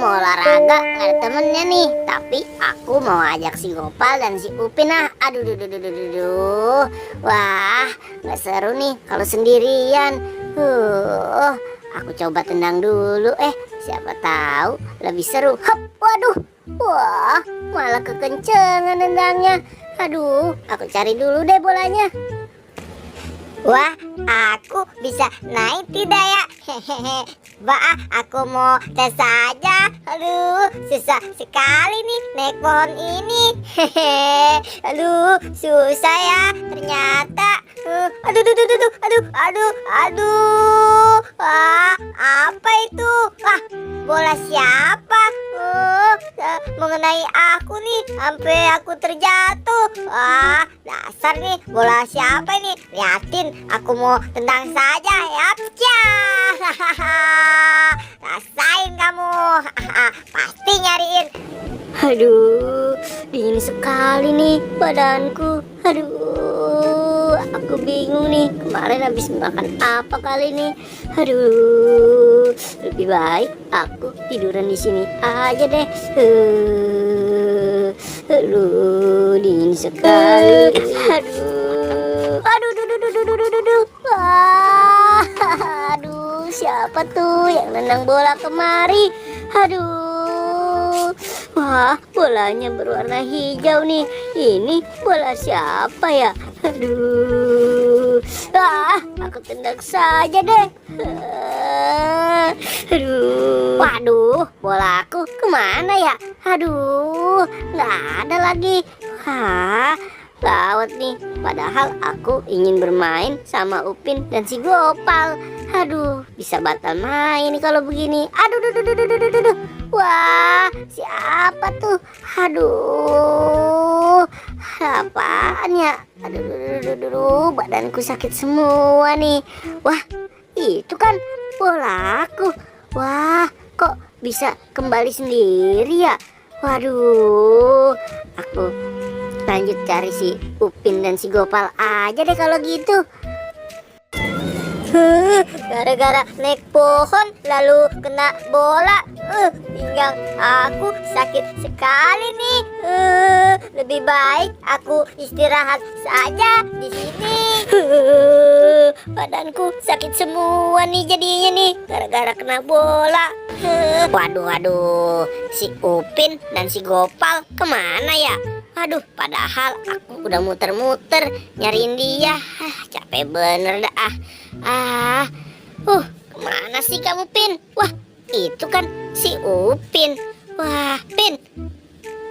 mau olahraga nggak ada temennya nih. Tapi aku mau ajak si Gopal dan si Upin. Aduh. Wah, nggak seru nih kalau sendirian. Aku coba tendang dulu. Siapa tahu lebih seru. Hop, waduh. Wah, malah kekencengan tendangnya. Aduh, aku cari dulu deh bolanya. Wah, aku bisa naik tidak ya? Hehehe. Aku mau tes saja. Aduh, susah sekali nih naik pohon ini. Hehehe. Aduh, susah ya ternyata. Aduh. Wah, apa itu? Wah, bola siapa? Mengenai aku nih, sampai aku terjatuh. Wah, dasar nih, bola siapa ini? Liatin, aku mau tendang saja ya. Rasain kamu. Pasti nyariin. Aduh, dingin sekali nih badanku. Aduh, aku bingung nih. Kemarin habis makan apa kali ini? Aduh, lebih baik aku tiduran di sini aja deh. Aduh, dingin sekali. Aduh. Wah, aduh, siapa tuh yang nendang bola kemari? Aduh. Wah, bolanya berwarna hijau nih. Ini bola siapa ya? Aduh. Aku tendang saja deh. Aduh. Waduh, bola aku kemana ya? Aduh, nggak ada lagi. Gawat nih. Padahal aku ingin bermain sama Upin dan si Gopal. Aduh, bisa batal main nih kalau begini. Aduh. Wah, siapa tuh? Aduh, apaan ya? Aduh, badanku sakit semua nih. Wah, itu kan bolaku. Wah, kok bisa kembali sendiri ya? Waduh, aku lanjut cari si Upin dan si Gopal aja deh kalau gitu. Gara-gara naik pohon lalu kena bola, pinggang aku sakit sekali nih. Lebih baik aku istirahat saja di sini. Badanku sakit semua nih jadinya nih gara-gara kena bola. Waduh, si Upin dan si Gopal kemana ya? Aduh, padahal aku udah muter-muter nyariin dia. Capek bener dah. Kemana sih kamu, Pin? Wah, itu kan si Upin. Wah, Pin.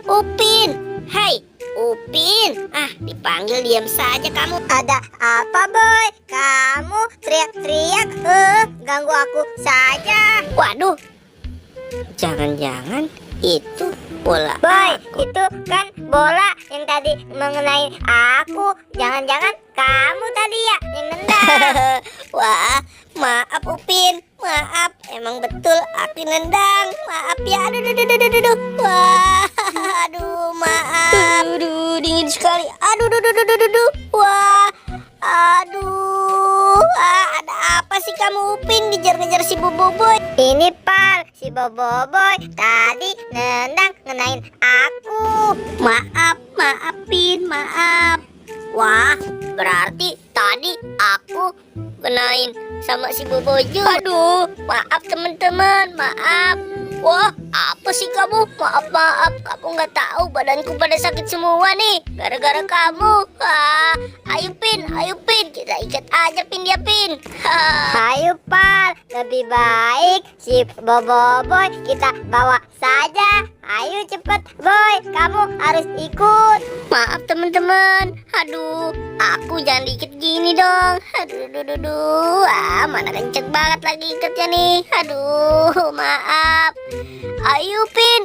Upin. Hai, Upin. Dipanggil diam saja kamu. Ada apa, Boy? Kamu teriak-teriak, ganggu aku saja. Waduh. Jangan-jangan itu bola. Boy, itu kan bola yang tadi mengenai aku. Jangan-jangan kamu tadi ya yang nendang. Wah, maaf Upin. Maaf, emang betul aku nendang. Maaf ya. Aduh. Wah, aduh, maaf. Aduh, dingin sekali. Aduh. Wah, aduh. Ada apa sih kamu Upin ngejar-ngejar si Boboiboy? Ini Pal, si Boboiboy tadi nendang ngenain aku. Maaf Pin, maaf. Wah, berarti tadi aku kenain sama si Boboiboy. Aduh, maaf teman-teman, maaf. Wah, apa sih kamu? Maaf, kamu nggak tahu badanku pada sakit semua nih gara-gara kamu. Ayo Pin, kita ikat aja Pin dia Pin. Ayo Pal, lebih baik si Boboiboy kita bawa saja. Ayo cepet Boy, kamu harus ikut. Maaf teman-teman. Aduh, aku jangan diikat gini dong. Aduh. Mana kenceng banget lagi ikatnya nih. Aduh, maaf. Ayo Pin,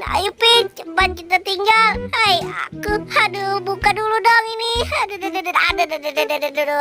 cepat kita tinggal. Hai, aku. Aduh, buka dulu dong ini. Aduh.